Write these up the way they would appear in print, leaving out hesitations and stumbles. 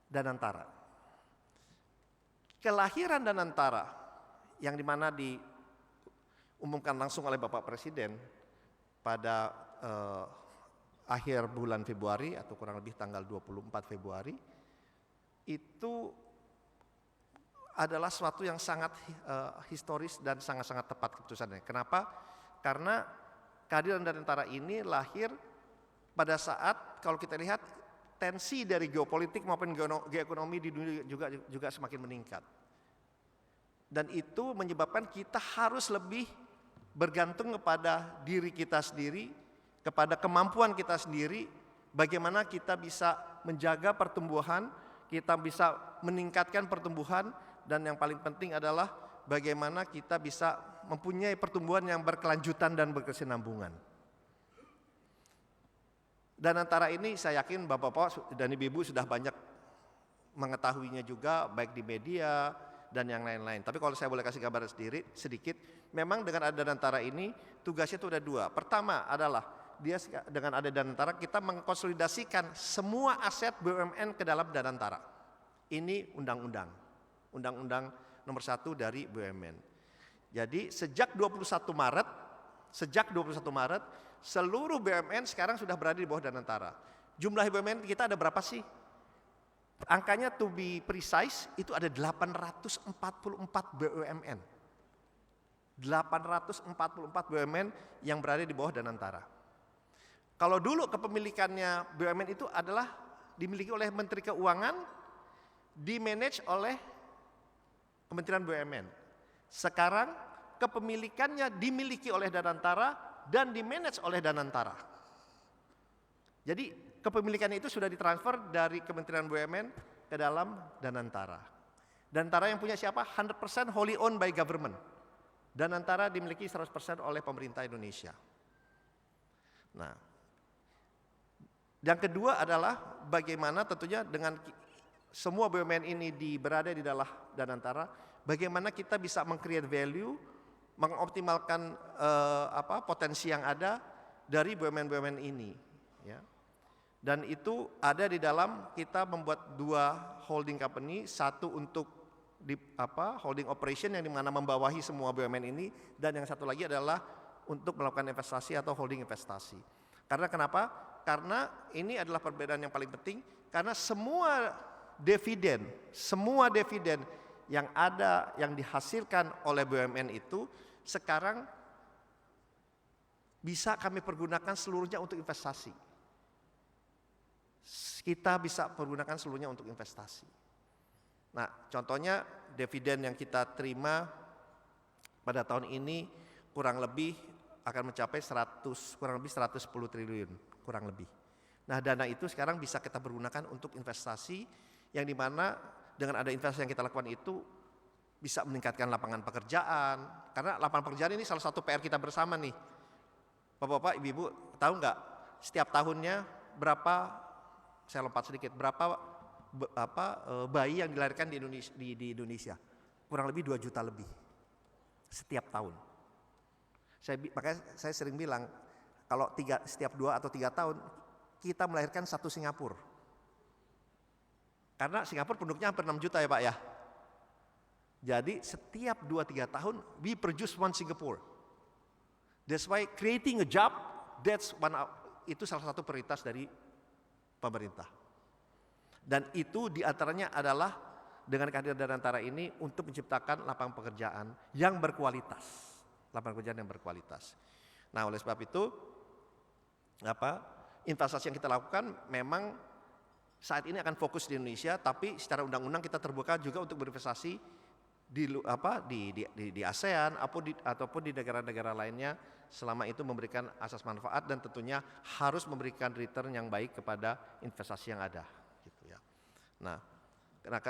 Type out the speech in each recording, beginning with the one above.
Danantara. Kelahiran Danantara yang dimana diumumkan langsung oleh Bapak Presiden pada akhir bulan Februari atau kurang lebih tanggal 24 Februari itu adalah suatu yang sangat historis dan sangat-sangat tepat keputusannya. Kenapa? Karena kehadiran Danantara ini lahir pada saat kalau kita lihat tensi dari geopolitik maupun geoekonomi di dunia juga semakin meningkat. Dan itu menyebabkan kita harus lebih bergantung kepada diri kita sendiri, kepada kemampuan kita sendiri, bagaimana kita bisa menjaga pertumbuhan, kita bisa meningkatkan pertumbuhan, dan yang paling penting adalah bagaimana kita bisa mempunyai pertumbuhan yang berkelanjutan dan berkesinambungan. Danantara ini saya yakin Bapak-Bapak dan Ibu-Ibu sudah banyak mengetahuinya juga baik di media dan yang lain-lain. Tapi kalau saya boleh kasih gambaran sedikit, memang dengan ada Danantara ini tugasnya itu ada dua. Pertama adalah dia dengan ada Danantara kita mengkonsolidasikan semua aset BUMN ke dalam Danantara. Ini undang-undang nomor 1 dari BUMN. Jadi sejak 21 Maret seluruh BUMN sekarang sudah berada di bawah Danantara. Jumlah BUMN kita ada berapa sih? Angkanya to be precise itu ada 844 BUMN. 844 BUMN yang berada di bawah Danantara. Kalau dulu kepemilikannya BUMN itu adalah dimiliki oleh Menteri Keuangan, dimanage oleh Kementerian BUMN. Sekarang kepemilikannya dimiliki oleh Danantara dan dimanage oleh Danantara. Jadi kepemilikannya itu sudah ditransfer dari Kementerian BUMN ke dalam Danantara. Danantara yang punya siapa? 100% wholly owned by government. Danantara dimiliki 100% oleh pemerintah Indonesia. Nah, yang kedua adalah bagaimana tentunya dengan semua BUMN ini berada di dalam Danantara, bagaimana kita bisa meng-create value, mengoptimalkan potensi yang ada dari BUMN-BUMN ini, ya. Dan itu ada di dalam kita membuat dua holding company, satu untuk holding operation yang dimana membawahi semua BUMN ini, dan yang satu lagi adalah untuk melakukan investasi atau holding investasi. Karena kenapa? Karena ini adalah perbedaan yang paling penting, karena semua dividen yang ada, yang dihasilkan oleh BUMN itu sekarang bisa kami pergunakan seluruhnya untuk investasi. Kita bisa pergunakan seluruhnya untuk investasi. Nah, contohnya dividen yang kita terima pada tahun ini kurang lebih akan mencapai 110 triliun, kurang lebih. Nah, dana itu sekarang bisa kita pergunakan untuk investasi, yang dimana dengan ada investasi yang kita lakukan itu bisa meningkatkan lapangan pekerjaan. Karena lapangan pekerjaan ini salah satu PR kita bersama nih. Bapak-bapak, ibu-ibu, tahu nggak setiap tahunnya berapa, saya lompat sedikit, berapa bayi yang dilahirkan di Indonesia? Kurang lebih 2 juta lebih setiap tahun. Makanya saya sering bilang, kalau setiap 2 atau 3 tahun kita melahirkan satu Singapura. Karena Singapura penduduknya hampir 6 juta ya Pak ya. Jadi setiap 2-3 tahun we produce one Singapore. That's why creating a job, itu salah satu prioritas dari pemerintah. Dan itu diantaranya adalah dengan kehadiran Danantara ini untuk menciptakan lapangan pekerjaan yang berkualitas. Lapangan pekerjaan yang berkualitas. Nah, oleh sebab itu investasi yang kita lakukan memang saat ini akan fokus di Indonesia, tapi secara undang-undang kita terbuka juga untuk berinvestasi di ASEAN ataupun di negara-negara lainnya, selama itu memberikan asas manfaat dan tentunya harus memberikan return yang baik kepada investasi yang ada, gitu ya. Nah,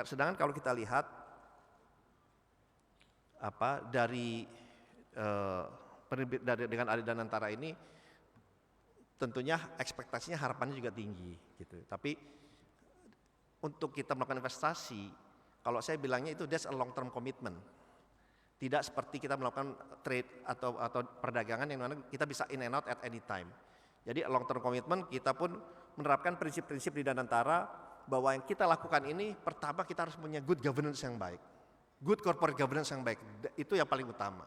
sedangkan kalau kita lihat dengan ada Danantara ini, tentunya ekspektasinya harapannya juga tinggi, gitu. Tapi untuk kita melakukan investasi, kalau saya bilangnya itu that's a long term commitment. Tidak seperti kita melakukan trade atau perdagangan yang mana kita bisa in and out at any time. Jadi long term commitment, kita pun menerapkan prinsip-prinsip di Danantara bahwa yang kita lakukan ini pertama kita harus punya good governance yang baik. Good corporate governance yang baik, itu yang paling utama.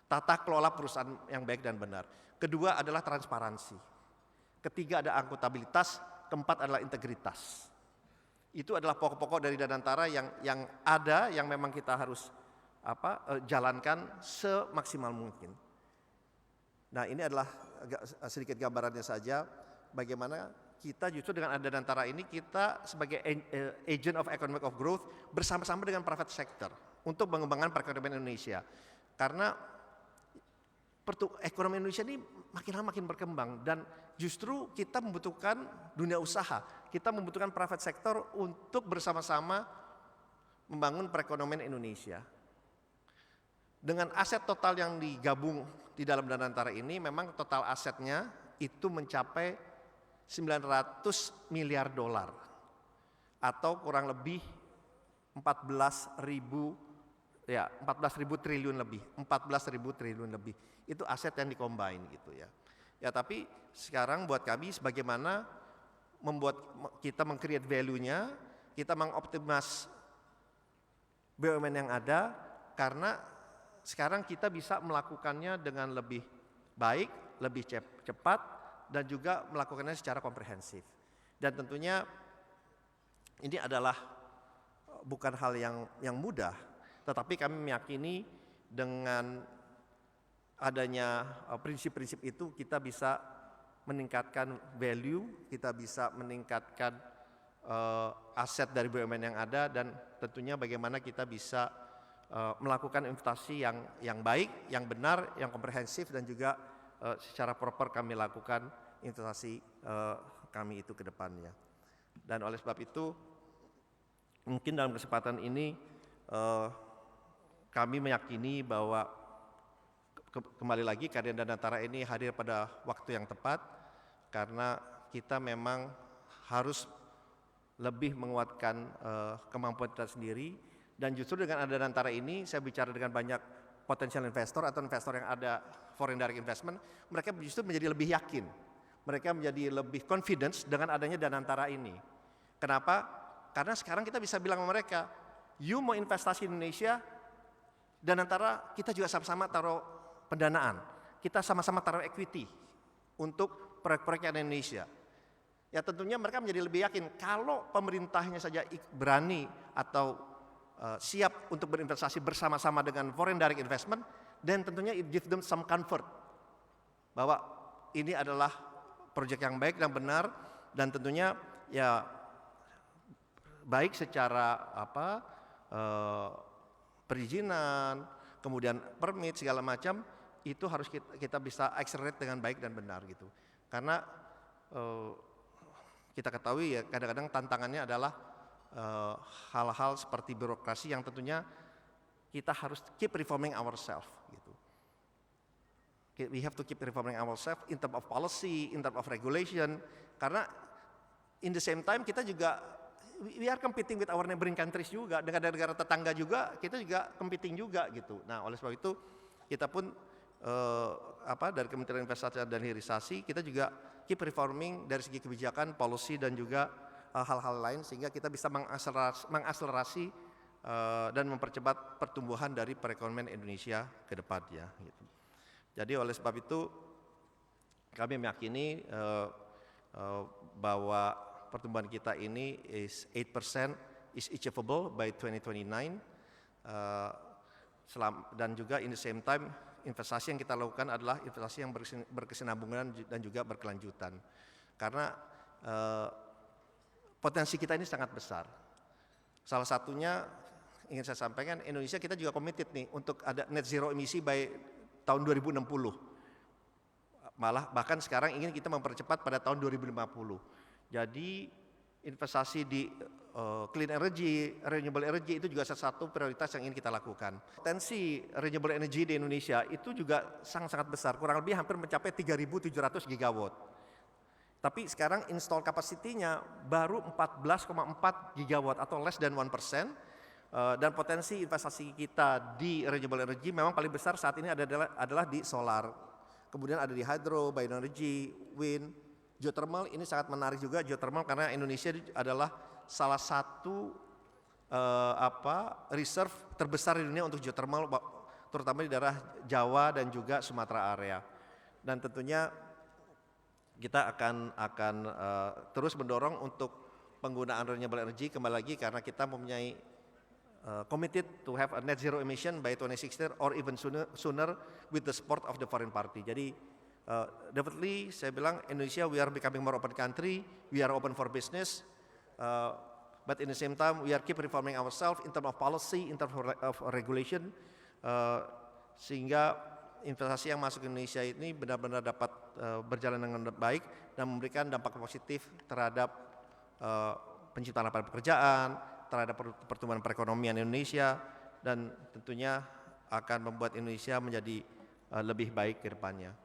Tata kelola perusahaan yang baik dan benar. Kedua adalah transparansi. Ketiga ada akuntabilitas, keempat adalah integritas. Itu adalah pokok-pokok dari Danantara yang ada, yang memang kita harus jalankan semaksimal mungkin. Nah, ini adalah sedikit gambarannya saja bagaimana kita justru dengan ada Danantara ini kita sebagai agent of economic of growth bersama-sama dengan private sector untuk mengembangkan perekonomian Indonesia. Karena ekonomi Indonesia ini makin lama makin berkembang dan justru kita membutuhkan dunia usaha, kita membutuhkan private sector untuk bersama-sama membangun perekonomian Indonesia. Dengan aset total yang digabung di dalam Danantara ini memang total asetnya itu mencapai 900 miliar dolar atau kurang lebih 14.000 triliun lebih, 14.000 triliun lebih. Itu aset yang dikombine gitu ya. Ya tapi sekarang buat kami sebagaimana membuat kita meng-create value-nya, kita mengoptimas BUMN yang ada karena sekarang kita bisa melakukannya dengan lebih baik, lebih cepat dan juga melakukannya secara komprehensif. Dan tentunya ini adalah bukan hal yang mudah, tetapi kami meyakini dengan adanya prinsip-prinsip itu kita bisa meningkatkan value, kita bisa meningkatkan aset dari BUMN yang ada dan tentunya bagaimana kita bisa melakukan investasi yang baik, yang benar, yang komprehensif dan juga secara proper kami lakukan investasi kami itu ke depannya. Dan oleh sebab itu mungkin dalam kesempatan ini kami meyakini bahwa kembali lagi kehadiran Danantara ini hadir pada waktu yang tepat karena kita memang harus lebih menguatkan kemampuan kita sendiri dan justru dengan ada Danantara ini saya bicara dengan banyak potensial investor atau investor yang ada foreign direct investment, mereka justru menjadi lebih yakin, mereka menjadi lebih confidence dengan adanya Danantara ini. Kenapa? Karena sekarang kita bisa bilang sama mereka, you mau investasi di Indonesia, Danantara kita juga sama-sama taruh pendanaan, kita sama-sama taruh equity untuk proyek-proyek yang ada di Indonesia. Ya tentunya mereka menjadi lebih yakin kalau pemerintahnya saja berani atau siap untuk berinvestasi bersama-sama dengan foreign direct investment, dan tentunya it gives them some comfort bahwa ini adalah proyek yang baik dan benar dan tentunya ya baik secara perizinan, kemudian permit segala macam itu harus kita bisa accelerate dengan baik dan benar gitu. Karena kita ketahui ya kadang-kadang tantangannya adalah hal-hal seperti birokrasi yang tentunya kita harus keep reforming ourselves gitu. We have to keep reforming ourselves in terms of policy, in terms of regulation, karena in the same time kita juga we are competing with our neighboring countries juga, dengan negara tetangga juga kita juga competing juga gitu. Nah oleh sebab itu kita pun dari Kementerian Investasi dan Hilirisasi kita juga keep reforming dari segi kebijakan, policy dan juga hal-hal lain sehingga kita bisa mengakselerasi dan mempercepat pertumbuhan dari perekonomian Indonesia ke depannya gitu. Jadi oleh sebab itu kami meyakini bahwa pertumbuhan kita ini is 8% is achievable by 2029 dan juga in the same time investasi yang kita lakukan adalah investasi yang berkesinambungan dan juga berkelanjutan karena potensi kita ini sangat besar. Salah satunya ingin saya sampaikan, Indonesia kita juga committed nih untuk ada net zero emisi by tahun 2060. Malah bahkan sekarang ingin kita mempercepat pada tahun 2050. Jadi investasi di clean energy, renewable energy itu juga salah satu prioritas yang ingin kita lakukan. Potensi renewable energy di Indonesia itu juga sangat-sangat besar, kurang lebih hampir mencapai 3.700 gigawatt. Tapi sekarang install capacity-nya baru 14,4 gigawatt atau less than 1%. Dan potensi investasi kita di renewable energy memang paling besar saat ini adalah di solar. Kemudian ada di hydro, bioenergy, wind, geothermal. Ini sangat menarik juga geothermal karena Indonesia adalah salah satu reserve terbesar di dunia untuk geothermal, terutama di daerah Jawa dan juga Sumatera area. Dan tentunya kita akan terus mendorong untuk penggunaan renewable energy, kembali lagi karena kita mempunyai committed to have a net zero emission by 2060 or even sooner with the support of the foreign party. Jadi definitely saya bilang Indonesia, we are becoming more open country, we are open for business, but in the same time we are keep reforming ourselves in terms of policy, in terms of regulation, sehingga investasi yang masuk ke Indonesia ini benar-benar dapat berjalan dengan baik dan memberikan dampak positif terhadap penciptaan lapangan pekerjaan, terhadap pertumbuhan perekonomian Indonesia, dan tentunya akan membuat Indonesia menjadi lebih baik ke depannya.